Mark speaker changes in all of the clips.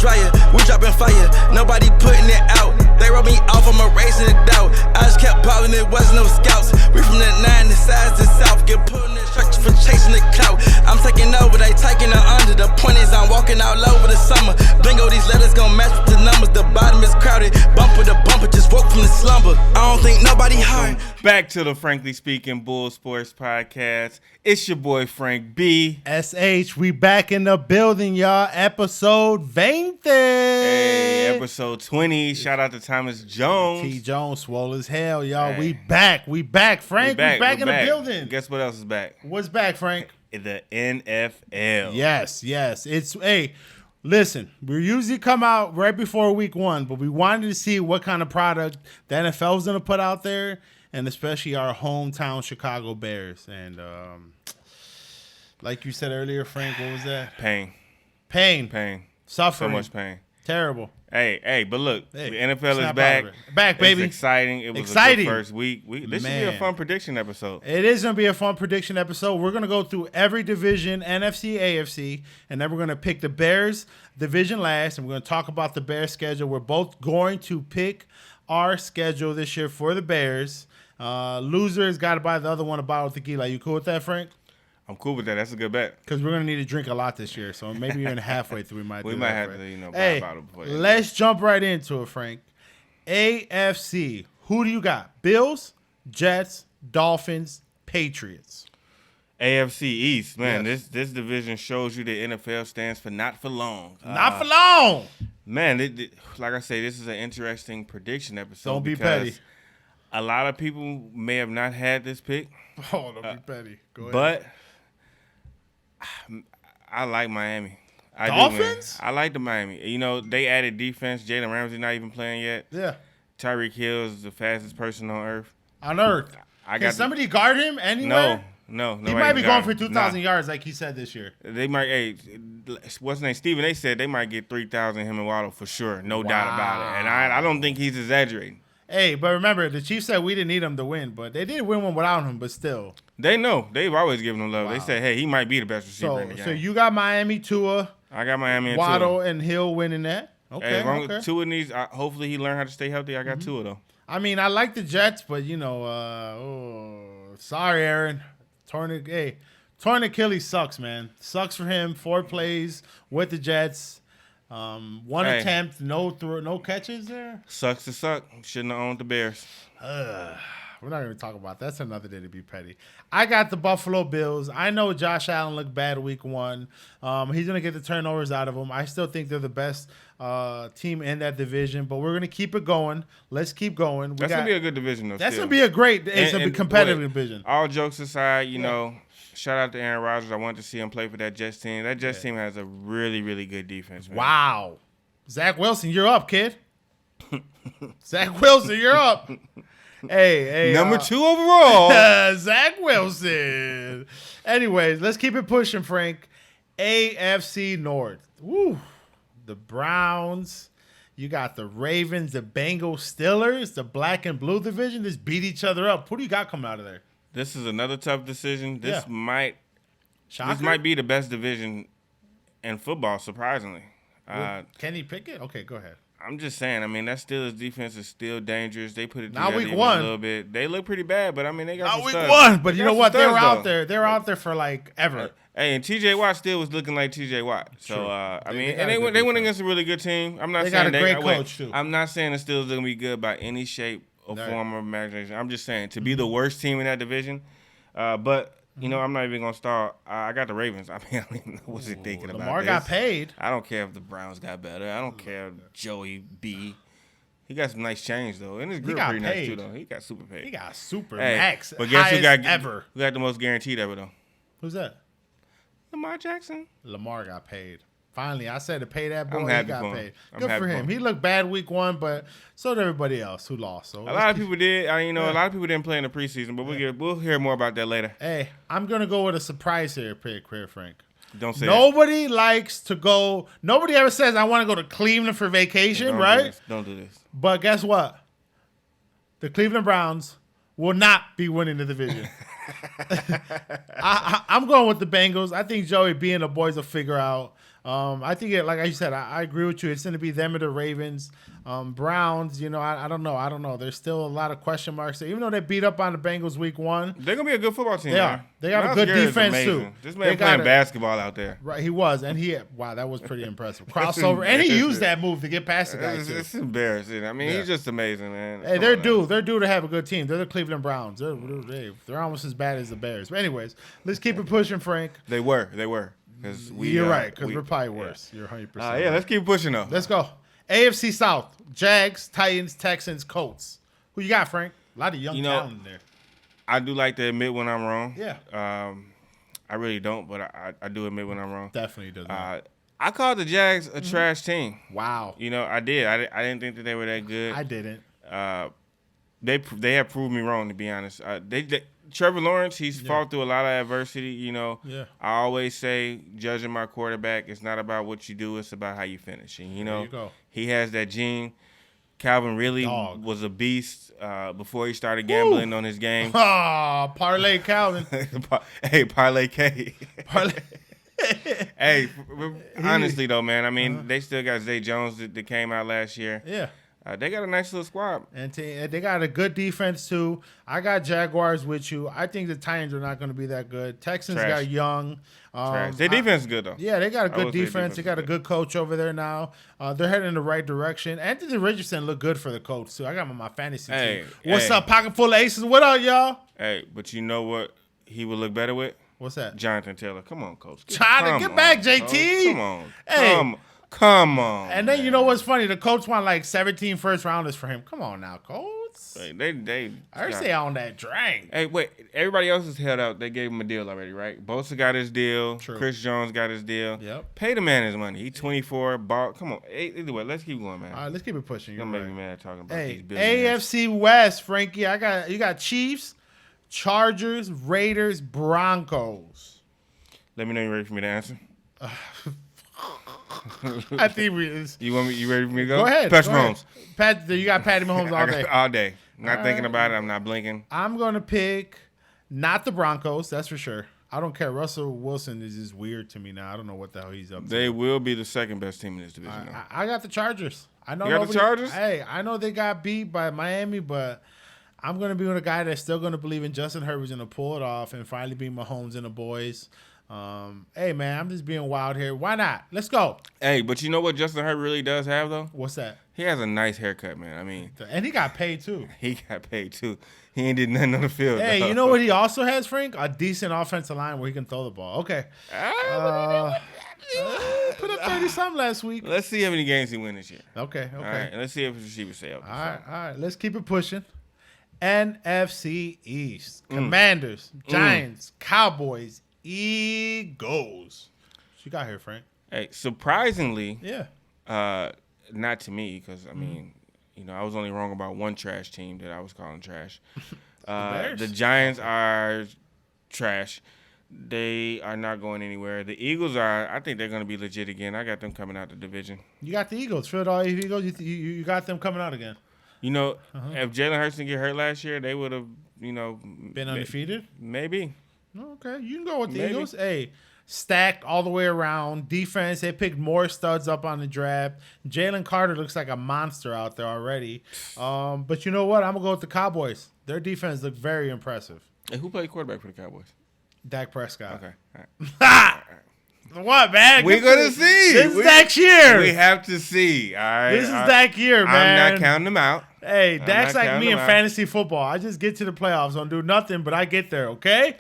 Speaker 1: dryer, we dropping fire. Nobody putting it out. They wrote me off, I'm erasing the doubt. I just kept balling, it wasn't no scouts. We from the 9, the sides, the south. Get put in the church for chasing the clout. I'm taking over, they taking it under. The point is I'm walking all over the summer. Bingo, these letters gon' match with the numbers. The bottom is crowded, bumper to bumper, just woke from the slumber. I don't think nobody hard.
Speaker 2: Back to the Frankly Speaking Bull Sports Podcast. It's your boy Frank B.
Speaker 3: SH, we back in the building, y'all. Episode 20.
Speaker 2: Hey, episode 20. Shout out to Thomas Jones.
Speaker 3: T. Jones, swole as hell, y'all. Hey. We back. Frank, we back in the building.
Speaker 2: Guess what else is back?
Speaker 3: What's back, Frank?
Speaker 2: The NFL.
Speaker 3: Yes. Listen, we usually come out right before week 1, but we wanted to see what kind of product the NFL is going to put out there, and especially our hometown Chicago Bears. And like you said earlier, Frank, what was that?
Speaker 2: Pain.
Speaker 3: Suffering.
Speaker 2: So much pain.
Speaker 3: Terrible.
Speaker 2: Hey, but look, the NFL is back.
Speaker 3: Back, baby.
Speaker 2: It's exciting. It was a good first week. This should be a fun prediction episode.
Speaker 3: It is going to be a fun prediction episode. We're going to go through every division, NFC, AFC, and then we're going to pick the Bears division last, and we're going to talk about the Bears schedule. We're both going to pick our schedule this year for the Bears. Losers got to buy the other one a bottle of tequila. You cool with that, Frank?
Speaker 2: I'm cool with that. That's a good bet.
Speaker 3: Because we're going to need to drink a lot this year. So maybe even halfway through, we might have
Speaker 2: to, buy a bottle before.
Speaker 3: Let's jump right into it, Frank. AFC. Who do you got? Bills, Jets, Dolphins, Patriots.
Speaker 2: AFC East. Man, yes. This division shows you the NFL stands for not for long.
Speaker 3: Not for long.
Speaker 2: Man, like I say, this is an interesting prediction episode.
Speaker 3: Don't be petty.
Speaker 2: A lot of people may have not had this pick.
Speaker 3: Oh, don't be petty. Go ahead.
Speaker 2: But I like Miami.
Speaker 3: Dolphins?
Speaker 2: I like the Miami. You know, they added defense. Jalen Ramsey not even playing yet.
Speaker 3: Yeah.
Speaker 2: Tyreek Hill is the fastest person on earth.
Speaker 3: Can somebody guard him anywhere?
Speaker 2: No.
Speaker 3: He might be going for 2,000 yards like he said this year.
Speaker 2: They might, what's his name? Steven, they said they might get 3,000 him and Waddle for sure. No doubt about it. And I don't think he's exaggerating.
Speaker 3: Hey, but remember, the Chiefs said we didn't need him to win, but they did win one without him, but still.
Speaker 2: They know. They've always given him love. Wow. They said, hey, he might be the best receiver in the game.
Speaker 3: So you got Miami, Tua.
Speaker 2: I got Miami and
Speaker 3: Waddle
Speaker 2: Tua.
Speaker 3: And Hill winning that. Okay,
Speaker 2: as long as Tua needs, hopefully he learned how to stay healthy. I got Tua, though.
Speaker 3: I mean, I like the Jets, but, sorry, Aaron. Torn Achilles sucks, man. Sucks for him. 4 plays with the Jets. One attempt, no catches there.
Speaker 2: Sucks to suck. Shouldn't have owned the Bears.
Speaker 3: We're not going to talk about that. That's another day to be petty. I got the Buffalo Bills. I know Josh Allen looked bad week 1. He's going to get the turnovers out of them. I still think they're the best team in that division, but we're going to keep it going. Let's keep going.
Speaker 2: That's going to be a good division, though.
Speaker 3: That's going to be a great competitive division.
Speaker 2: All jokes aside, you know, shout out to Aaron Rodgers. I wanted to see him play for that Jets team. That Jets team has a really, really good defense, man.
Speaker 3: Wow. Zach Wilson, you're up, kid. Zach Wilson, you're up. Hey.
Speaker 2: Number 2 overall.
Speaker 3: Zach Wilson. Anyways, let's keep it pushing, Frank. AFC North. Woo. The Browns. You got the Ravens, the Bengals, Steelers, the black and blue division. Just beat each other up. Who do you got coming out of there?
Speaker 2: This is another tough decision. This might be the best division in football, surprisingly.
Speaker 3: Can he pick it? Okay, go ahead.
Speaker 2: I'm just saying. I mean, that Steelers defense is still dangerous. They put it
Speaker 3: together
Speaker 2: week 1 a little bit. They look pretty bad, but I mean, they got some
Speaker 3: week
Speaker 2: studs.
Speaker 3: 1, but you know what? They were out there. They were out there for like ever.
Speaker 2: Hey, and T.J. Watt still was looking like T.J. Watt. So they went against a really good team. I'm not
Speaker 3: they
Speaker 2: saying
Speaker 3: got a great coach too.
Speaker 2: I'm not saying the Steelers are gonna be good by any shape or form of imagination. I'm just saying to be the worst team in that division. But you know, I'm not even gonna start. I got the Ravens. I mean, I don't even know what's he thinking about.
Speaker 3: Lamar got paid.
Speaker 2: I don't care if the Browns got better. I don't care if Joey B. He got some nice change though, and his grill pretty nice too though. He got super paid.
Speaker 3: He got super max.
Speaker 2: But guess who got
Speaker 3: ever?
Speaker 2: Who got the most guaranteed ever though?
Speaker 3: Who's that?
Speaker 2: Lamar Jackson.
Speaker 3: Lamar got paid. Finally, I said to pay that boy.
Speaker 2: I'm happy
Speaker 3: he got
Speaker 2: for him.
Speaker 3: paid.
Speaker 2: I'm
Speaker 3: Good for him. He looked bad week 1, but so did everybody else who lost. So
Speaker 2: a lot of people did. A lot of people didn't play in the preseason, but we'll hear more about that later.
Speaker 3: Hey, I'm gonna go with a surprise here, Frank.
Speaker 2: Don't say
Speaker 3: nobody likes to go. Nobody ever says I want to go to Cleveland for vacation, right?
Speaker 2: Don't do this.
Speaker 3: But guess what? The Cleveland Browns will not be winning the division. I'm going with the Bengals. I think Joey B and the boys will figure out I think, like I said, I agree with you. It's going to be them or the Ravens. Browns, I don't know. There's still a lot of question marks there. Even though they beat up on the Bengals week 1.
Speaker 2: They're going to be a good football team,
Speaker 3: They
Speaker 2: man.
Speaker 3: are. They got
Speaker 2: Myles
Speaker 3: a good
Speaker 2: Garrett's
Speaker 3: defense,
Speaker 2: amazing.
Speaker 3: too.
Speaker 2: This man playing basketball out there.
Speaker 3: Right, he was. And wow, that was pretty impressive. Crossover. And he used that move to get past the guy, too.
Speaker 2: It's embarrassing. I mean, he's just amazing, man.
Speaker 3: Hey, they're due to have a good team. They're the Cleveland Browns. They're almost as bad as the Bears. But anyways, let's keep it pushing, Frank.
Speaker 2: They were.
Speaker 3: You're right, because we're probably worse. You're 100%.
Speaker 2: Yeah, let's keep pushing, though.
Speaker 3: Let's go. AFC South, Jags, Titans, Texans, Colts. Who you got, Frank? A lot of young talent there.
Speaker 2: I do like to admit when I'm wrong.
Speaker 3: Yeah.
Speaker 2: I really don't, but I do admit when I'm wrong.
Speaker 3: Definitely does not.
Speaker 2: I called the Jags a trash team.
Speaker 3: Wow.
Speaker 2: I did. I didn't think that they were that good.
Speaker 3: I didn't.
Speaker 2: They have proved me wrong, to be honest. Trevor Lawrence, he's fought through a lot of adversity.
Speaker 3: Yeah.
Speaker 2: I always say, judging my quarterback, it's not about what you do, it's about how you finish. And
Speaker 3: there you go.
Speaker 2: He has that gene. Calvin really was a beast before he started gambling on his game.
Speaker 3: Oh, Parlay Calvin.
Speaker 2: Hey, Parlay K. Hey, honestly though, man, I mean, they still got Zay Jones that came out last year.
Speaker 3: Yeah.
Speaker 2: They got a nice little squad.
Speaker 3: And they got a good defense, too. I got Jaguars with you. I think the Titans are not going to be that good. Texans got young.
Speaker 2: Their defense is good, though.
Speaker 3: Yeah, they got a good defense. They got a good coach over there now. They're heading in the right direction. Anthony Richardson looked good for the coach, too. I got him on my fantasy team. What's up, pocket full of aces? What up, y'all?
Speaker 2: Hey, but you know what he would look better with?
Speaker 3: What's that?
Speaker 2: Jonathan Taylor. Come on, coach.
Speaker 3: Get back, JT.
Speaker 2: Coach. Come on. Hey. Come on.
Speaker 3: And then you know what's funny? The Colts want like 17 first rounders for him. Come on now, Colts.
Speaker 2: They
Speaker 3: I heard they on that drink.
Speaker 2: Hey, wait. Everybody else is held out. They gave him a deal already, right? Bosa got his deal.
Speaker 3: True.
Speaker 2: Chris Jones got his deal.
Speaker 3: Yep.
Speaker 2: Pay the man his money. He 24. Come on. Anyway, let's keep going, man.
Speaker 3: All right, let's keep it pushing.
Speaker 2: You're making me mad talking about these billionaires.
Speaker 3: AFC West, Frankie. You got Chiefs, Chargers, Raiders, Broncos.
Speaker 2: Let me know you're ready for me to answer.
Speaker 3: I think
Speaker 2: You ready for me to go?
Speaker 3: Go ahead.
Speaker 2: Patrick Mahomes.
Speaker 3: You got Patty Mahomes all day.
Speaker 2: All day. Not thinking about it. I'm not blinking.
Speaker 3: I'm going to pick not the Broncos, that's for sure. I don't care. Russell Wilson is just weird to me now. I don't know what the hell he's up to.
Speaker 2: They will be the second best team in this division.
Speaker 3: I got the Chargers. I know
Speaker 2: you got the Chargers?
Speaker 3: Hey, I know they got beat by Miami, but I'm going to be with a guy that's still going to believe in Justin Herbert's going to pull it off and finally beat Mahomes and the boys. Hey, man, I'm just being wild here. Why not? Let's go.
Speaker 2: Hey, but you know what Justin Herbert really does have, though?
Speaker 3: What's that?
Speaker 2: He has a nice haircut, man. I mean.
Speaker 3: And he got paid, too.
Speaker 2: He got paid, too. He ain't did nothing on the field.
Speaker 3: Hey,
Speaker 2: though.
Speaker 3: You know what he also has, Frank? A decent offensive line where he can throw the ball. Okay. Put up 30-something last week.
Speaker 2: Let's see how many games he win this year.
Speaker 3: Okay.
Speaker 2: All right, and let's see if his receivers stay up.
Speaker 3: All right. Let's keep it pushing. NFC East. Commanders, Giants, Cowboys, Eagles. What you got here, Frank?
Speaker 2: Hey, surprisingly,
Speaker 3: not
Speaker 2: to me, because, I mean, I was only wrong about one trash team that I was calling trash. The Giants are trash. They are not going anywhere. The Eagles I think they're going to be legit again. I got them coming out the division.
Speaker 3: You got the Eagles. Philadelphia Eagles, you got them coming out again.
Speaker 2: If Jalen Hurts didn't get hurt last year, they would have,
Speaker 3: been undefeated?
Speaker 2: Maybe.
Speaker 3: Okay, you can go with the Eagles. Hey, stacked all the way around. Defense, they picked more studs up on the draft. Jalen Carter looks like a monster out there already. But you know what? I'm going to go with the Cowboys. Their defense looked very impressive.
Speaker 2: Hey, who played quarterback for the Cowboys?
Speaker 3: Dak Prescott.
Speaker 2: Okay. All right.
Speaker 3: What, man?
Speaker 2: We're going to see.
Speaker 3: This is Dak's year.
Speaker 2: We have to see. All right.
Speaker 3: This is Dak's year, man.
Speaker 2: I'm not counting them out.
Speaker 3: Hey, Dak's like me in fantasy football. I just get to the playoffs. Don't do nothing, but I get there, okay?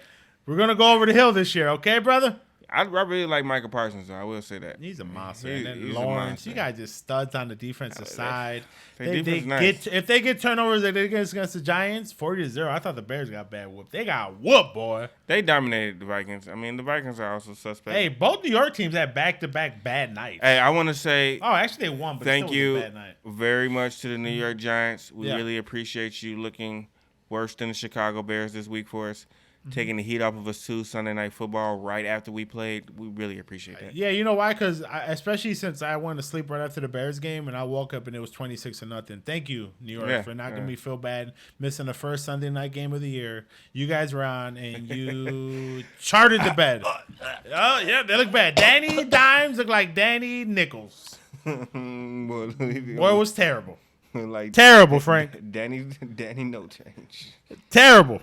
Speaker 3: We're going to go over the hill this year, okay, brother?
Speaker 2: I really like Michael Parsons, though. I will say that.
Speaker 3: He's a monster. And then Lawrence, you got just studs on the defensive side. If they get turnovers against the Giants, 40-0. I thought the Bears got bad whooped. They got whooped, boy.
Speaker 2: They dominated the Vikings. I mean, the Vikings are also suspect.
Speaker 3: Hey, both New York teams had back-to-back bad nights.
Speaker 2: Hey, I want to say...
Speaker 3: Oh, actually, they won, but
Speaker 2: thank
Speaker 3: it still was a bad night.
Speaker 2: you very much to the New York Giants. We really appreciate you looking worse than the Chicago Bears this week for us. taking the heat off of us too. Sunday Night Football right after we played. We really appreciate that.
Speaker 3: Yeah, you know why? Because especially since I went to sleep right after the Bears game and I woke up and it was 26-0. Thank you, New York, for not making me feel bad missing the first Sunday night game of the year. You guys were on and you charted the bed. Oh, yeah, they look bad. Danny Dimes look like Danny Nichols. Boy, it was terrible.
Speaker 2: Like
Speaker 3: terrible, Frank.
Speaker 2: Danny, no change.
Speaker 3: Terrible.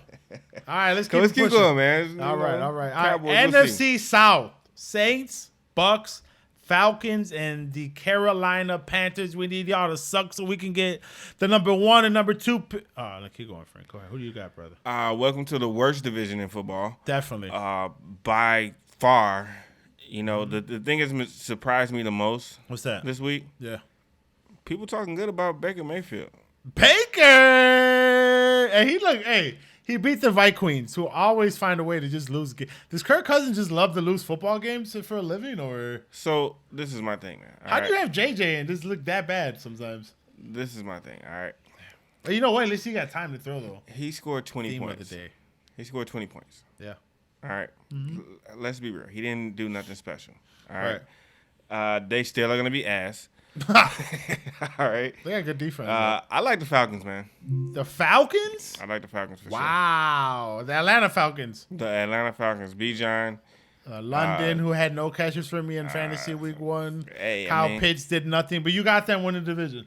Speaker 3: All right, let's keep
Speaker 2: going, man.
Speaker 3: All right. NFC South: Saints, Bucks, Falcons, and the Carolina Panthers. We need y'all to suck so we can get the number 1 and number 2. Let's keep going, Frank. Go ahead. Who do you got, brother?
Speaker 2: Welcome to the worst division in football.
Speaker 3: Definitely.
Speaker 2: By far. You know, the thing that surprised me the most.
Speaker 3: What's that?
Speaker 2: This week?
Speaker 3: Yeah.
Speaker 2: People talking good about Baker Mayfield.
Speaker 3: Baker! And he beat the Vikings, who always find a way to just lose. Does Kirk Cousins just love to lose football games for a living, or?
Speaker 2: So this is my thing, man.
Speaker 3: How do you have JJ and just look that bad sometimes?
Speaker 2: This is my thing. All right.
Speaker 3: You know what? At least he got time to throw though.
Speaker 2: He scored 20 points.
Speaker 3: Of the day.
Speaker 2: He scored 20 points.
Speaker 3: Yeah.
Speaker 2: All right. Let's be real. He didn't do nothing special. All right. They still are gonna be ass. All right.
Speaker 3: They got good defense.
Speaker 2: I like the Falcons, man.
Speaker 3: The Falcons?
Speaker 2: I like the Falcons for sure.
Speaker 3: Wow. The Atlanta Falcons.
Speaker 2: The Atlanta Falcons. Bijan.
Speaker 3: London, who had no catches for me in fantasy week 1.
Speaker 2: Hey,
Speaker 3: Kyle Pitts did nothing, but you got them winning the division.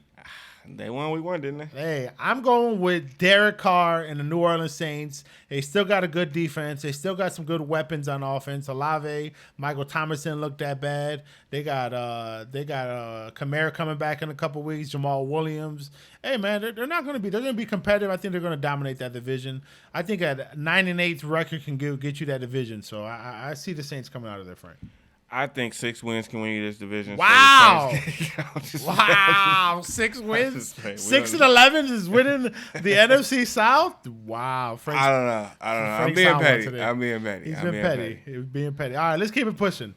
Speaker 2: They won week 1, didn't they?
Speaker 3: Hey, I'm going with Derek Carr and the New Orleans Saints. They still got a good defense. They still got some good weapons on offense. Olave, Michael Thomas didn't look that bad. They got Kamara coming back in a couple weeks. Jamal Williams. Hey man, they're going to be competitive. I think they're going to dominate that division. I think a 9-8 record can get you that division. So I see the Saints coming out of there, Frank.
Speaker 2: I think 6 wins can win you this division.
Speaker 3: Wow!
Speaker 2: So
Speaker 3: wow! 6 wins. 6-11 is winning the NFC South. Wow!
Speaker 2: Frank's, I don't know. I'm being petty.
Speaker 3: He's been petty. He was being petty. All right, let's keep it pushing.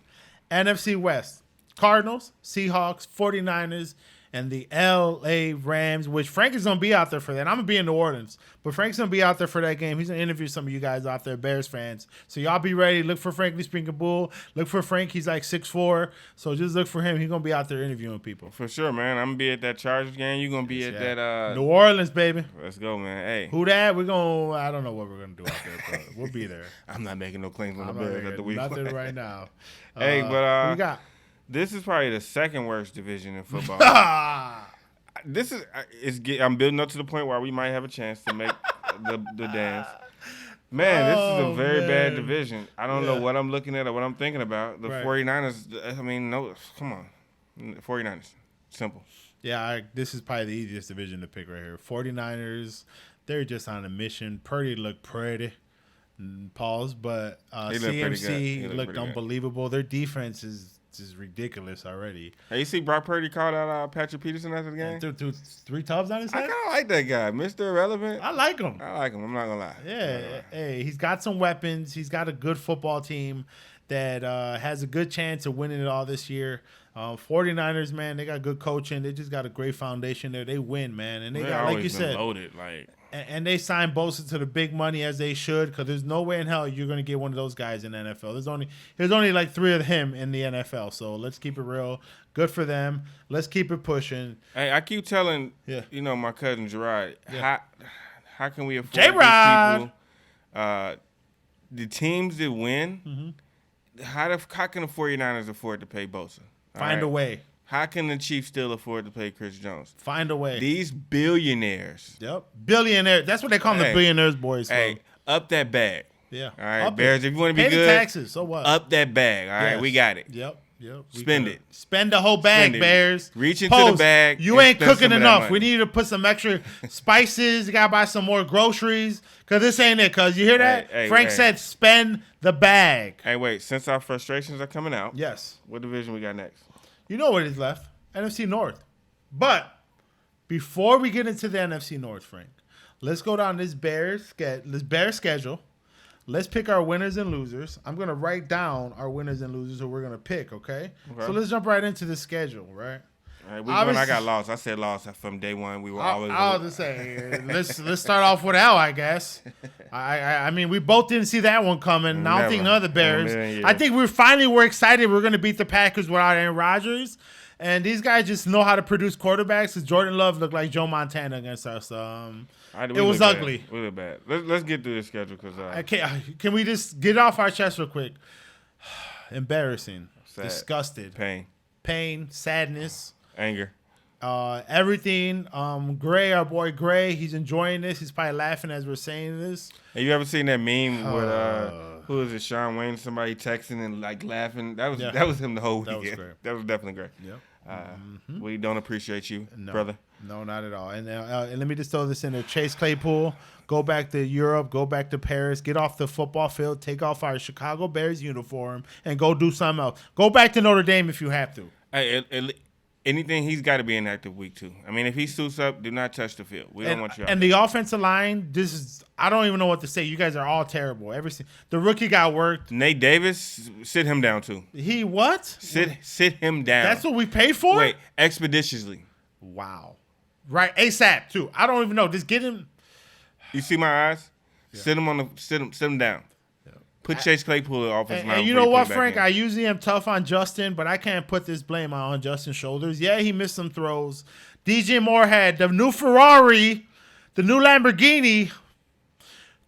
Speaker 3: NFC West: Cardinals, Seahawks, 49ers, and the LA Rams, which Frank is going to be out there for that. I'm going to be in New Orleans, but Frank's going to be out there for that game. He's going to interview some of you guys out there, Bears fans. So y'all be ready. Look for Frank Bull. Look for Frank. He's like 6'4", so just look for him. He's going to be out there interviewing people.
Speaker 2: For sure, man. I'm going to be at that Chargers game. You're going to be at that
Speaker 3: New Orleans, baby.
Speaker 2: Let's go, man. Hey.
Speaker 3: Who that? I don't know what we're going to do out there, but we'll be there.
Speaker 2: I'm not making no claims on the Bears at the week.
Speaker 3: Nothing right now.
Speaker 2: Hey, but
Speaker 3: who we got?
Speaker 2: This is probably the second worst division in football. I'm building up to the point where we might have a chance to make the dance. Man, this is a very bad division. I don't know what I'm looking at or what I'm thinking about. The 49ers, come on. 49ers, simple.
Speaker 3: Yeah, this is probably the easiest division to pick right here. 49ers, they're just on a mission. Purdy looked pretty. Pause, but CMC looked unbelievable. Their defense is ridiculous already.
Speaker 2: Hey, you see Brock Purdy called out Patrick Peterson after the game?
Speaker 3: Threw 3 tubs on his head?
Speaker 2: I kind of like that guy. Mr. Irrelevant.
Speaker 3: I like him.
Speaker 2: I'm not going to lie.
Speaker 3: Yeah. Hey, he's got some weapons. He's got a good football team that has a good chance of winning it all this year. 49ers, man, they got good coaching. They just got a great foundation there. They win, man. And they got, like you said,
Speaker 2: loaded,
Speaker 3: and they signed Bosa to the big money as they should, because there's no way in hell you're going to get one of those guys in the NFL. There's only like 3 of him in the NFL. So let's keep it real. Good for them. Let's keep it pushing.
Speaker 2: Hey, I keep telling my cousin Gerard, how can we afford
Speaker 3: J-Rod.
Speaker 2: these people? The teams that win, how can the 49ers afford to pay Bosa?
Speaker 3: Find a way.
Speaker 2: How can the Chiefs still afford to pay Chris Jones?
Speaker 3: Find a way.
Speaker 2: These billionaires.
Speaker 3: Yep. Billionaires. That's what they call them, the billionaires boys.
Speaker 2: Hey, up that bag.
Speaker 3: Yeah.
Speaker 2: All right, Bears, if you want to be
Speaker 3: good. Pay the taxes, so what?
Speaker 2: Up that bag. All right, we got it.
Speaker 3: Yep.
Speaker 2: Spend it.
Speaker 3: Spend the whole bag, Bears.
Speaker 2: Reach into the bag.
Speaker 3: You ain't cooking enough. We need to put some extra spices. You got to buy some more groceries, because this ain't it. Because you hear that? Frank said spend the bag.
Speaker 2: Hey, wait. Since our frustrations are coming out.
Speaker 3: Yes.
Speaker 2: What division we got next?
Speaker 3: You know what is left. NFC North. But before we get into the NFC North, Frank, let's go down this Bears schedule. Let's pick our winners and losers. I'm going to write down our winners and losers who we're going to pick, okay? So let's jump right into the schedule, right?
Speaker 2: All right, I got lost. I said lost from day one. We were always.
Speaker 3: I was just saying, let's start off with L, I guess. I mean, we both didn't see that one coming. I don't think none of the Bears. I think we're excited. We're going to beat the Packers without Aaron Rodgers. And these guys just know how to produce quarterbacks. Because Jordan Love looked like Joe Montana against us. It was ugly.
Speaker 2: Bad. We look bad. Let's get through the schedule because
Speaker 3: can we just get it off our chest real quick? Embarrassing,
Speaker 2: sad.
Speaker 3: Disgusted, pain, sadness,
Speaker 2: anger,
Speaker 3: everything. Gray, our boy Gray, he's enjoying this. He's probably laughing as we're saying this.
Speaker 2: Have you ever seen that meme with who is it? Sean Wayne, somebody texting and like laughing. That was him the whole weekend. That was definitely great.
Speaker 3: Yeah.
Speaker 2: We don't appreciate you, brother.
Speaker 3: No, not at all. And let me just throw this in there. Chase Claypool, go back to Europe, go back to Paris, get off the football field, take off our Chicago Bears uniform, and go do something else. Go back to Notre Dame if you have to.
Speaker 2: Hey, anything, he's got to be inactive week 2. I mean, if he suits up, do not touch the field. We don't want you out.
Speaker 3: And the offensive line, I don't even know what to say. You guys are all terrible. The rookie got worked.
Speaker 2: Nate Davis, sit him down too.
Speaker 3: He what?
Speaker 2: Sit him down.
Speaker 3: That's what we paid for?
Speaker 2: Wait, expeditiously.
Speaker 3: Wow. Right, ASAP too. I don't even know. Just get him.
Speaker 2: You see my eyes? Yeah. Sit him down. Yeah. Put Chase Claypool in offensive line.
Speaker 3: And you know what, Frank? I usually am tough on Justin, but I can't put this blame on Justin's shoulders. Yeah, he missed some throws. DJ Moore had the new Ferrari, the new Lamborghini,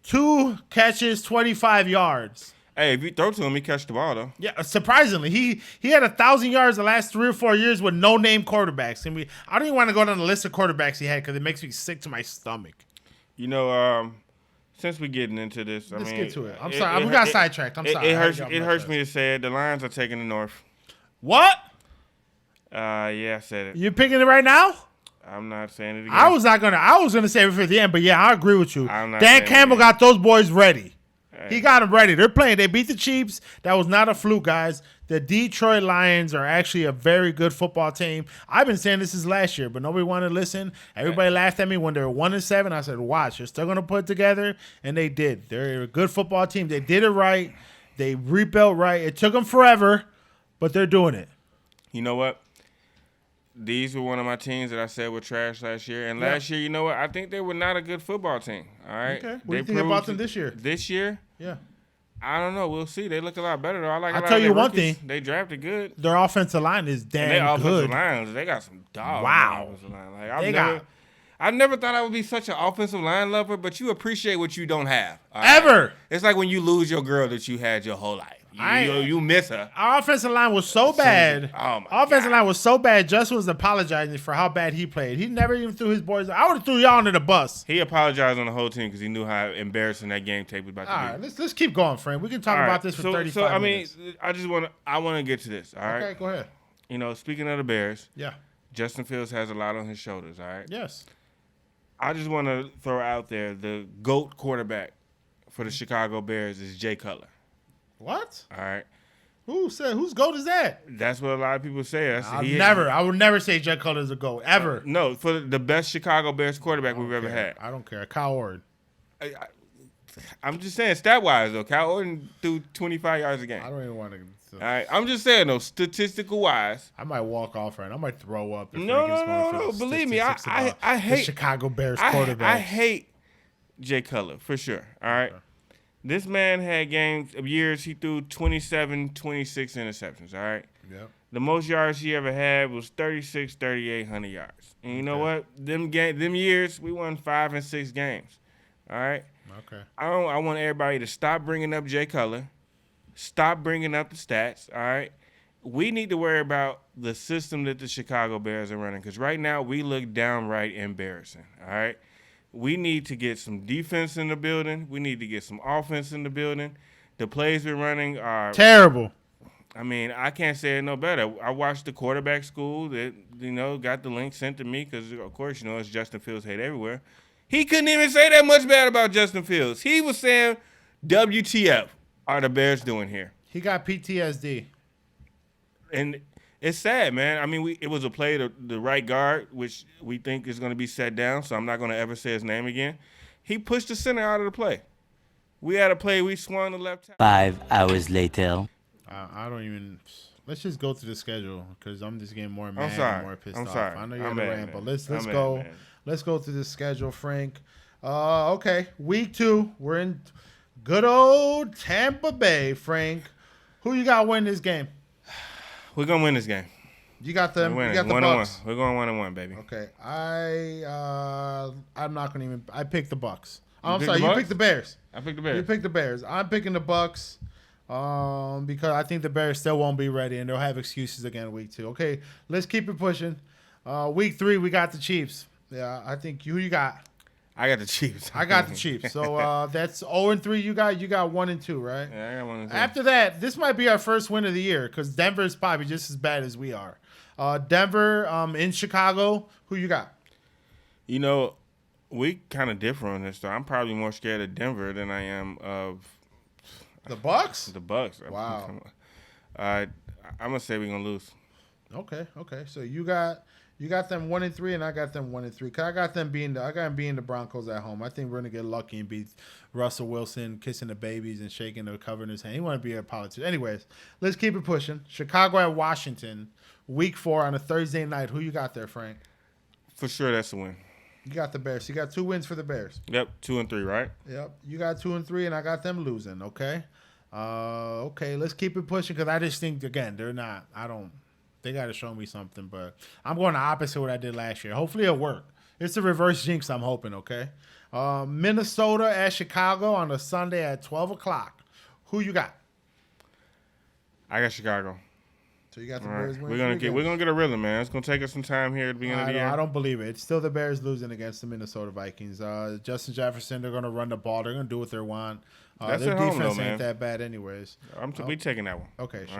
Speaker 3: 2 catches, 25 yards.
Speaker 2: Hey, if you throw to him, he catch the ball, though. Yeah,
Speaker 3: surprisingly. He had 1,000 yards the last 3 or 4 years with no-name quarterbacks. And I don't even want to go down the list of quarterbacks he had because it makes me sick to my stomach.
Speaker 2: You know, since we're getting into this,
Speaker 3: let's get to it. I'm sorry. We got sidetracked. I'm sorry.
Speaker 2: It hurts me to say it. The Lions are taking the North.
Speaker 3: What?
Speaker 2: Yeah, I said it.
Speaker 3: You're picking it right now?
Speaker 2: I'm not saying it again.
Speaker 3: I was gonna save it for the end, but yeah, I agree with you. Dan Campbell got those boys ready. He got them ready. They're playing. They beat the Chiefs. That was not a fluke, guys. The Detroit Lions are actually a very good football team. I've been saying this is last year, but nobody wanted to listen. Everybody laughed at me when they were 1-7. I said, watch, they're still going to put it together, and they did. They're a good football team. They did it right. They rebuilt right. It took them forever, but they're doing it.
Speaker 2: You know what? These were one of my teams that I said were trash last year. And last year, you know what? I think they were not a good football team. All right.
Speaker 3: Okay. What do you think about them this year?
Speaker 2: This year?
Speaker 3: Yeah.
Speaker 2: I don't know. We'll see. They look a lot better, though.
Speaker 3: I'll tell you one thing.
Speaker 2: They drafted good.
Speaker 3: Their offensive line is damn good.
Speaker 2: Their offensive line, they got some dogs.
Speaker 3: Wow.
Speaker 2: Like, I never thought I would be such an offensive line lover, but you appreciate what you don't have.
Speaker 3: Ever.
Speaker 2: Right? It's like when you lose your girl that you had your whole life. You miss her.
Speaker 3: Our offensive line was so bad. Offensive line was so bad. Justin was apologizing for how bad he played. He never even threw his boys. I would have threw y'all under the bus.
Speaker 2: He apologized on the whole team because he knew how embarrassing that game tape was about to be.
Speaker 3: All right, let's keep going, friend. We can talk about this for 35 minutes.
Speaker 2: I want to get to this. All right.
Speaker 3: Okay, go ahead.
Speaker 2: You know, speaking of the Bears,
Speaker 3: yeah,
Speaker 2: Justin Fields has a lot on his shoulders. All right.
Speaker 3: Yes.
Speaker 2: I just want to throw out there the GOAT quarterback for the Chicago Bears is Jay Cutler.
Speaker 3: What?
Speaker 2: All right.
Speaker 3: Whose GOAT is that?
Speaker 2: That's what a lot of people say.
Speaker 3: I would never say Jay Cutler is a GOAT, ever.
Speaker 2: No, for the best Chicago Bears quarterback we've ever had.
Speaker 3: I don't care. Kyle Orton.
Speaker 2: I'm just saying, stat-wise, though, Kyle Orton threw 25 yards a game.
Speaker 3: I don't even want to.
Speaker 2: All right, I'm just saying, though, statistical-wise.
Speaker 3: I might walk off, right? I might throw up.
Speaker 2: No. Believe me, I hate
Speaker 3: the Chicago Bears quarterback.
Speaker 2: I hate Jay Cutler, for sure. All right? Okay. This man had years he threw 27, 26 interceptions, all right?
Speaker 3: Yep.
Speaker 2: The most yards he ever had was 3,800 yards. And you know what? Them years, we won 5 and 6 games, all right?
Speaker 3: Okay.
Speaker 2: I want everybody to stop bringing up Jay Cutler, stop bringing up the stats, all right? We need to worry about the system that the Chicago Bears are running because right now we look downright embarrassing, all right? We need to get some defense in the building. We need to get some offense in the building. The plays we're running are
Speaker 3: terrible.
Speaker 2: I mean, I can't say it no better. I watched the quarterback school that, got the link sent to me because, of course, it's Justin Fields hate everywhere. He couldn't even say that much bad about Justin Fields. He was saying, WTF are the Bears doing here?
Speaker 3: He got PTSD.
Speaker 2: And it's sad, man. I mean, it was a play to the right guard, which we think is going to be set down, so I'm not going to ever say his name again. He pushed the center out of the play. We had a play, we swung the left tackle.
Speaker 4: 5 hours later.
Speaker 3: I don't even. Let's just go through the schedule because I'm just getting more mad and more pissed off.
Speaker 2: Sorry.
Speaker 3: I know you're on the rant, but let's
Speaker 2: mad,
Speaker 3: go.
Speaker 2: man.
Speaker 3: Let's go through the schedule, Frank. Okay, week 2. We're in good old Tampa Bay, Frank. Who you got win this game?
Speaker 2: We're gonna win this game.
Speaker 3: You got them. You got the
Speaker 2: 1-1.
Speaker 3: Bucks.
Speaker 2: We're going 1-1, baby.
Speaker 3: Okay, I'm not gonna even. I picked the Bucks. I'm
Speaker 2: picked
Speaker 3: sorry,
Speaker 2: the
Speaker 3: you
Speaker 2: Bucks?
Speaker 3: picked the Bears.
Speaker 2: I picked the Bears.
Speaker 3: You picked the Bears. I'm picking the Bucks. Because I think the Bears still won't be ready and they'll have excuses again week 2. Okay, let's keep it pushing. Week 3, we got the Chiefs. Yeah, I think who you got?
Speaker 2: I got the Chiefs.
Speaker 3: I got the Chiefs. So that's 0-3. You got 1-2, right?
Speaker 2: Yeah, I got 1-2.
Speaker 3: After that, this might be our first win of the year because Denver is probably just as bad as we are. Denver in Chicago. Who you got?
Speaker 2: You know, we kind of differ on this, though. I'm probably more scared of Denver than I am of
Speaker 3: The Bucks?
Speaker 2: the Bucks.
Speaker 3: Wow.
Speaker 2: I'm gonna say we're gonna lose.
Speaker 3: Okay. So you got them 1-3, and I got them 1-3. Cause I got them being the Broncos at home. I think we're gonna get lucky and beat Russell Wilson, kissing the babies and shaking the cover in his hand. He want to be a politician. Anyways, let's keep it pushing. Chicago at Washington, week 4 on a Thursday night. Who you got there, Frank?
Speaker 2: For sure, that's a win.
Speaker 3: You got the Bears. You got 2 wins for the Bears.
Speaker 2: Yep, 2-3, right?
Speaker 3: Yep. You got 2-3, and I got them losing. Okay. Okay. Let's keep it pushing because I just think again they're not. They got to show me something, but I'm going the opposite of what I did last year. Hopefully it'll work. It's a reverse jinx. I'm hoping. Okay. Minnesota at Chicago on a Sunday at 12 o'clock. Who you got?
Speaker 2: I got Chicago.
Speaker 3: So you got the
Speaker 2: All
Speaker 3: Bears
Speaker 2: right.
Speaker 3: winning.
Speaker 2: We're gonna get a rhythm, man. It's gonna take us some time here at the beginning of the year.
Speaker 3: I don't believe it. It's still the Bears losing against the Minnesota Vikings. Justin Jefferson, they're going to run the ball. They're going to do what they want.
Speaker 2: That's
Speaker 3: their
Speaker 2: at home,
Speaker 3: defense
Speaker 2: though,
Speaker 3: ain't
Speaker 2: man.
Speaker 3: that bad anyways.
Speaker 2: We taking that one.
Speaker 3: Okay, sure.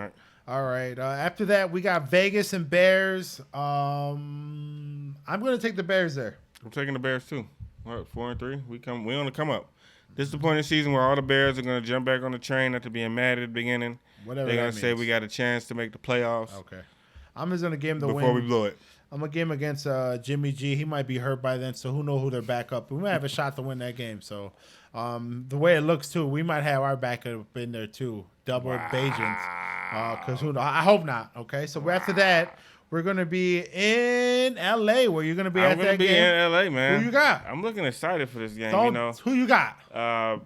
Speaker 2: All right.
Speaker 3: All right. After that, we got Vegas and Bears. I'm going to take the Bears there.
Speaker 2: I'm taking the Bears too. All right, 4-3. We on the come up. This is the point of the season where all the Bears are going to jump back on the train after being mad at the beginning.
Speaker 3: Whatever
Speaker 2: They're
Speaker 3: that
Speaker 2: going to say
Speaker 3: means.
Speaker 2: we got a chance to make the playoffs.
Speaker 3: Okay. I'm just going to give him the win.
Speaker 2: Before we blow it.
Speaker 3: I'm going to give him against Jimmy G. He might be hurt by then, so who knows who their backup. We might have a shot to win that game. So the way it looks, too, we might have our backup in there, too. Double Bajans. Because who knows? I hope not. Okay, so after that, we're going to be in L.A. where you're going to be at that game.
Speaker 2: I'm going to be in L.A., man.
Speaker 3: Who you got?
Speaker 2: I'm looking excited for this game,
Speaker 3: Who you got?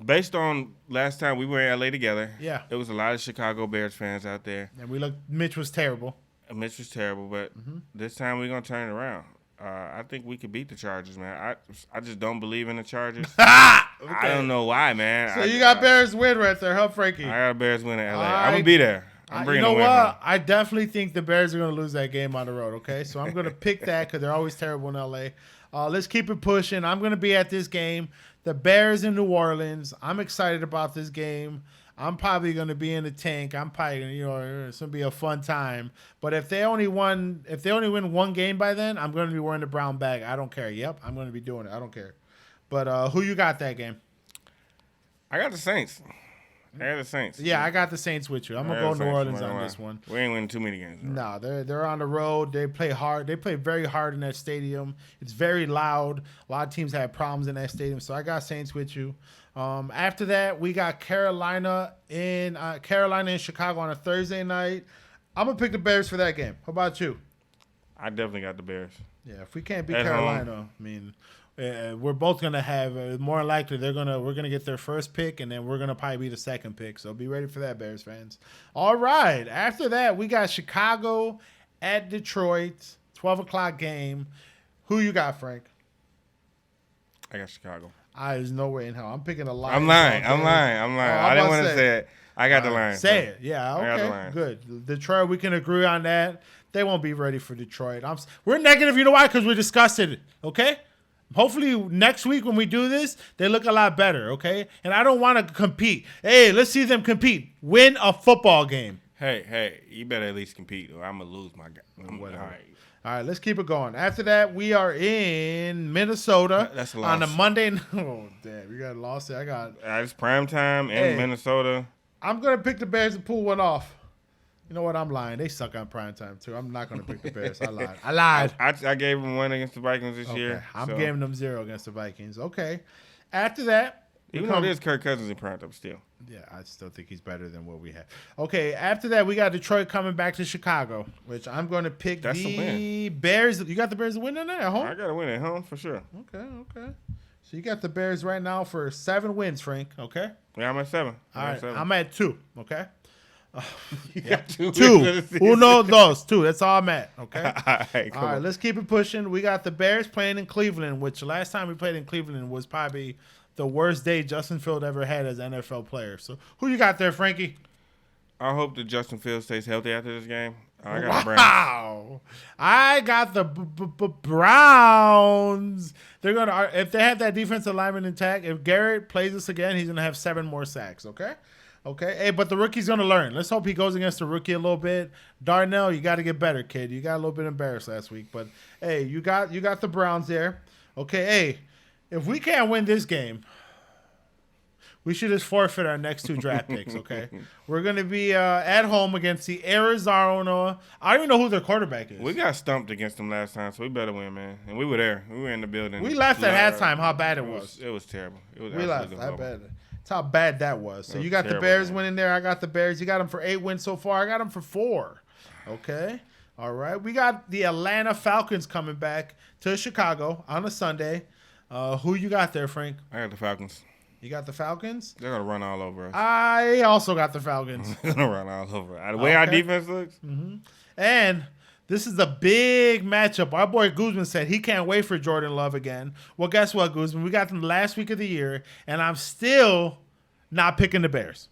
Speaker 2: Based on last time we were in L.A. together,
Speaker 3: Yeah.
Speaker 2: there was a lot of Chicago Bears fans out there.
Speaker 3: And Mitch was terrible.
Speaker 2: Mitch was terrible, but this time we're going to turn it around. I think we could beat the Chargers, man. I just don't believe in the Chargers.
Speaker 3: Okay.
Speaker 2: I don't know why, man.
Speaker 3: So you got Bears win right there, huh, Frankie?
Speaker 2: I got Bears win in L.A. I'm going to be there. I'm bringing
Speaker 3: you know
Speaker 2: the win
Speaker 3: what?
Speaker 2: home.
Speaker 3: I definitely think the Bears are going to lose that game on the road, okay? So I'm going to pick that because they're always terrible in L.A. Let's keep it pushing. I'm going to be at this game. The Bears in New Orleans. I'm excited about this game. I'm probably going to be in the tank. I'm probably going to, it's going to be a fun time. But if they only win one game by then, I'm going to be wearing the brown bag. I don't care. Yep, I'm going to be doing it. I don't care. But who you got that game?
Speaker 2: I got the Saints.
Speaker 3: Yeah, I got the Saints with you. I'm going to go New Orleans on this one.
Speaker 2: We ain't winning too many games.
Speaker 3: No, they're on the road. They play hard. They play very hard in that stadium. It's very loud. A lot of teams have problems in that stadium. So I got Saints with you. After that, we got Carolina and Chicago on a Thursday night. I'm gonna pick the Bears for that game. How about you?
Speaker 2: I definitely got the Bears.
Speaker 3: Yeah, if we can't beat
Speaker 2: At
Speaker 3: Carolina,
Speaker 2: home.
Speaker 3: I mean, we're both gonna have more likely we're gonna get their first pick, and then we're gonna probably be the second pick. So be ready for that, Bears fans. All right. After that, we got Chicago at Detroit, 12 o'clock game. Who you got, Frank?
Speaker 2: I got Chicago.
Speaker 3: There's no way in hell. I'm picking a Lions.
Speaker 2: I'm lying.
Speaker 3: all day.
Speaker 2: I didn't want to say it. I got the Lions.
Speaker 3: Say it. Yeah.
Speaker 2: I got the
Speaker 3: Okay.
Speaker 2: Lions.
Speaker 3: Good. Detroit. We can agree on that. They won't be ready for Detroit. We're negative. You know why? Because we discussed it. Okay. Hopefully next week when we do this, they look a lot better. Okay. And I don't want to compete. Hey, let's see them compete. Win a football game.
Speaker 2: Hey, you better at least compete, or I'm gonna lose my guy.
Speaker 3: Whatever. All right, let's keep it going. After that, we are in Minnesota.
Speaker 2: That's a
Speaker 3: on a
Speaker 2: loss.
Speaker 3: Monday. Oh, damn. We got a loss there.
Speaker 2: It's prime time in Minnesota.
Speaker 3: I'm going to pick the Bears and pull one off. You know what? I'm lying. They suck on prime time, too. I'm not going to pick the Bears. I lied.
Speaker 2: I gave them one against the Vikings this year.
Speaker 3: I'm giving them 0 against the Vikings. Okay. After that,
Speaker 2: even though it is Kirk Cousins in prime time still.
Speaker 3: Yeah, I still think he's better than what we have. Okay, after that, we got Detroit coming back to Chicago, which I'm going to pick the Bears. You got the Bears to win on that at home?
Speaker 2: I got to win at home for sure.
Speaker 3: Okay. So you got the Bears right now for 7 wins, Frank, okay?
Speaker 2: Yeah, I'm at 7.
Speaker 3: All right, I'm at 2, okay?
Speaker 2: You got 2.
Speaker 3: 2. Who knows those? 2. That's all I'm at, okay?
Speaker 2: All right,
Speaker 3: let's keep it pushing. We got the Bears playing in Cleveland, which last time we played in Cleveland was probably the worst day Justin Fields ever had as an NFL player. So who you got there, Frankie?
Speaker 2: I hope that Justin Fields stays healthy after this game. I got the Browns.
Speaker 3: Wow. I got the Browns. They're going to, if they have that defensive lineman intact, if Garrett plays this again, he's going to have 7 more sacks, okay? Okay. Hey, but the rookie's going to learn. Let's hope he goes against the rookie a little bit. Darnell, you got to get better, kid. You got a little bit embarrassed last week. But, hey, you got the Browns there. Okay, hey, if we can't win this game, we should just forfeit our next 2 draft picks, okay? We're going to be at home against the Arizona. I don't even know who their quarterback is.
Speaker 2: We got stumped against them last time, so we better win, man. And we were there. We were in the building.
Speaker 3: We left at halftime how bad it was.
Speaker 2: It was terrible. It was
Speaker 3: we left. That's how bad that was. So you got the Bears winning there. I got the Bears. You got them for 8 wins so far. I got them for 4. Okay. All right. We got the Atlanta Falcons coming back to Chicago on a Sunday. Who you got there, Frank?
Speaker 2: I got the Falcons.
Speaker 3: You got the Falcons?
Speaker 2: They're going to run all over us.
Speaker 3: I also got the Falcons.
Speaker 2: They're going to run all over us. The way our defense looks.
Speaker 3: Mm-hmm. And this is the big matchup. Our boy Guzman said he can't wait for Jordan Love again. Well, guess what, Guzman? We got them last week of the year, and I'm still not picking the Bears.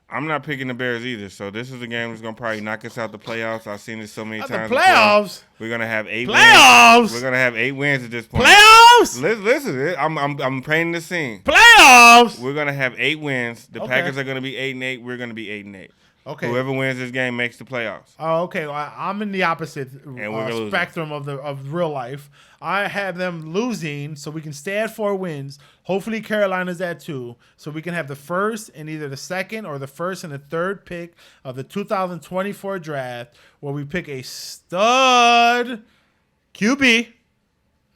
Speaker 2: I'm not picking the Bears either. So this is a game that's going to probably knock us out the playoffs. I've seen this so many times.
Speaker 3: The playoffs?
Speaker 2: We're going to have 8
Speaker 3: playoffs?
Speaker 2: wins. We're going to have 8 wins at this point.
Speaker 3: Playoffs?
Speaker 2: Listen, I'm painting the scene.
Speaker 3: Playoffs?
Speaker 2: We're going to have 8 wins. The Packers are going to be 8-8. We're going to be 8-8.
Speaker 3: Okay.
Speaker 2: Whoever wins this game makes the playoffs.
Speaker 3: Oh, okay. Well, I'm in the opposite spectrum of real life. I have them losing, so we can stay at 4 wins. Hopefully, Carolina's at 2, so we can have the first and either the second or the first and the third pick of the 2024 draft, where we pick a stud QB.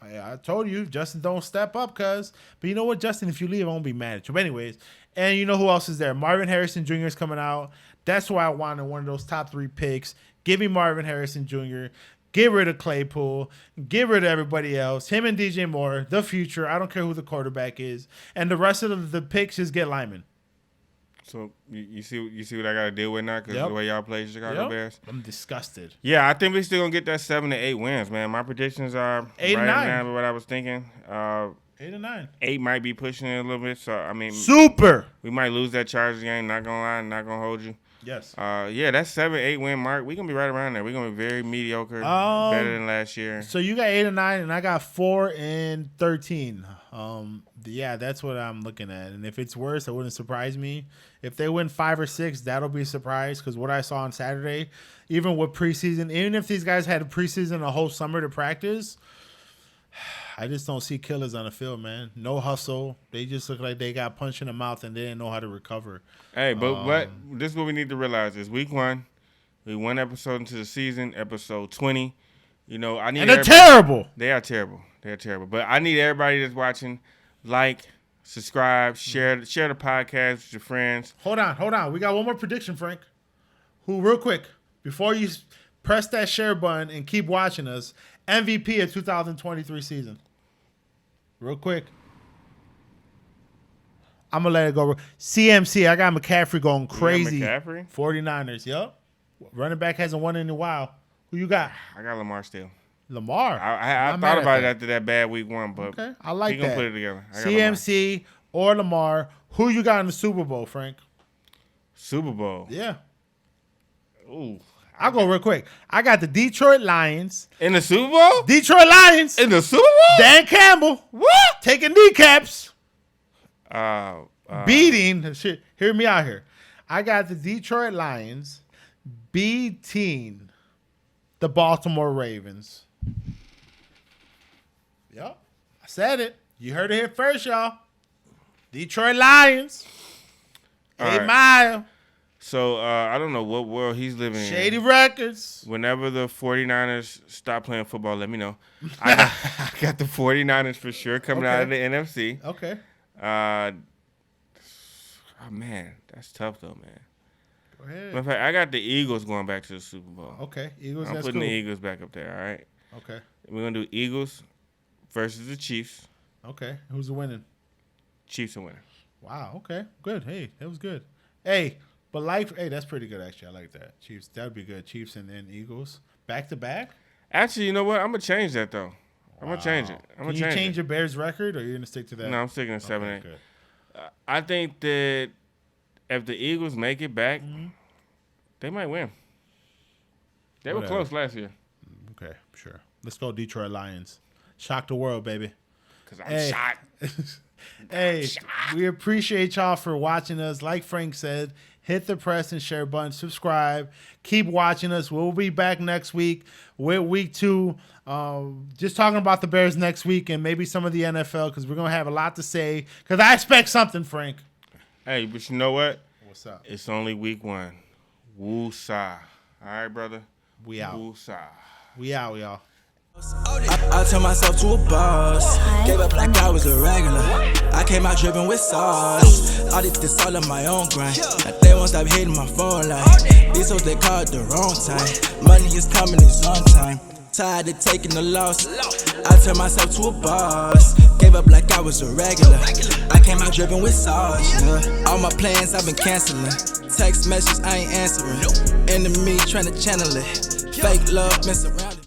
Speaker 3: I told you, Justin, don't step up, cuz. But you know what, Justin? If you leave, I won't be mad at you. But anyways, and you know who else is there? Marvin Harrison Jr. is coming out. That's why I wanted one of those top 3 picks. Give me Marvin Harrison Jr. Get rid of Claypool. Get rid of everybody else. Him and DJ Moore, the future. I don't care who the quarterback is. And the rest of the picks just get linemen.
Speaker 2: So you see what I got to deal with now because of the way y'all play Chicago Bears?
Speaker 3: I'm disgusted.
Speaker 2: Yeah, I think we're still going to get that 7 to 8 wins, man. My predictions are
Speaker 3: 8 and 9.
Speaker 2: Now what I was thinking.
Speaker 3: 8 and 9.
Speaker 2: 8 might be pushing it a little bit. So, I mean.
Speaker 3: Super.
Speaker 2: We might lose that Chargers game. Not going to lie. Not going to hold you.
Speaker 3: Yes.
Speaker 2: Yeah, that 7-8 win mark, we're going to be right around there. We're going to be very mediocre, better than last year.
Speaker 3: So you got 8 and 9, and I got 4 and 13. Yeah, that's what I'm looking at. And if it's worse, it wouldn't surprise me. If they win 5 or 6, that'll be a surprise because what I saw on Saturday, even with preseason, even if these guys had a preseason a whole summer to practice, I just don't see killers on the field, man. No hustle. They just look like they got punched in the mouth and they didn't know how to recover.
Speaker 2: Hey, but this is what we need to realize is week 1, we 1 episode into the season, episode 20. You know, I need
Speaker 3: and they're terrible.
Speaker 2: They are terrible. They're terrible. But I need everybody that's watching, like, subscribe, share the podcast with your friends.
Speaker 3: Hold on. We got one more prediction, Frank. Real quick, before you press that share button and keep watching us, MVP of 2023 season. Real quick. I'm going to let it go. CMC, I got McCaffrey going crazy.
Speaker 2: McCaffrey?
Speaker 3: 49ers, yep. Running back hasn't won in a while. Who you got?
Speaker 2: I got Lamar still.
Speaker 3: Lamar?
Speaker 2: I thought about it after that bad week 1, but
Speaker 3: okay. I like
Speaker 2: he
Speaker 3: that.
Speaker 2: He going to put it together.
Speaker 3: CMC or Lamar. Who you got in the Super Bowl, Frank?
Speaker 2: Super Bowl?
Speaker 3: Yeah.
Speaker 2: Ooh.
Speaker 3: I'll go real quick. I got the Detroit Lions.
Speaker 2: In the Super Bowl?
Speaker 3: Detroit Lions.
Speaker 2: In the Super Bowl?
Speaker 3: Dan Campbell.
Speaker 2: What?
Speaker 3: Taking kneecaps.
Speaker 2: Beating.
Speaker 3: Shit. Hear me out here. I got the Detroit Lions beating the Baltimore Ravens. Yep. I said it. You heard it here first, y'all. Detroit Lions. Hey, Mile.
Speaker 2: So, I don't know what world he's living in.
Speaker 3: Shady Records.
Speaker 2: Whenever the 49ers stop playing football, let me know. I got the 49ers for sure coming out of the NFC.
Speaker 3: Okay.
Speaker 2: Oh, man, that's tough, though, man.
Speaker 3: Go ahead.
Speaker 2: Matter of fact, I got the Eagles going back to the Super Bowl.
Speaker 3: Okay, Eagles,
Speaker 2: I'm
Speaker 3: that's
Speaker 2: putting
Speaker 3: cool.
Speaker 2: the Eagles back up there, all right?
Speaker 3: Okay.
Speaker 2: We're going to do Eagles versus the Chiefs.
Speaker 3: Okay, who's winning?
Speaker 2: Chiefs are winning.
Speaker 3: Wow, okay, good. Hey, that was good. Hey, but hey, that's pretty good, actually. I like that. Chiefs, that would be good. Chiefs and then Eagles. Back to back?
Speaker 2: Actually, you know what? I'm going to change that, though. I'm going to change it.
Speaker 3: Can you change your Bears record, or are you going to stick to that?
Speaker 2: No, I'm sticking to 7-8.
Speaker 3: Good.
Speaker 2: I think that if the Eagles make it back, they might win. They were close last year.
Speaker 3: Okay, sure. Let's go Detroit Lions. Shock the world, baby.
Speaker 2: Because I'm shot.
Speaker 3: Hey, we appreciate y'all for watching us. Like Frank said, hit the press and share button. Subscribe. Keep watching us. We'll be back next week with week 2. Just talking about the Bears next week and maybe some of the NFL because we're going to have a lot to say because I expect something, Frank.
Speaker 2: Hey, but you know what?
Speaker 3: What's up?
Speaker 2: It's only week 1. Woo-sa. All right, brother?
Speaker 3: We out.
Speaker 2: Woo-sa.
Speaker 3: We out, y'all.
Speaker 1: I turned myself to a boss. Gave up like I was a regular. I came out dripping with sauce. I did this all on my own grind. They won't stop hitting my phone line. These hoes, they call it the wrong time. Money is coming, it's on time. Tired of taking the loss. I turned myself to a boss. Gave up like I was a regular. I came out dripping with sauce. Yeah. All my plans I've been canceling. Text message I ain't answering. Enemy trying to channel it. Fake love, mess around.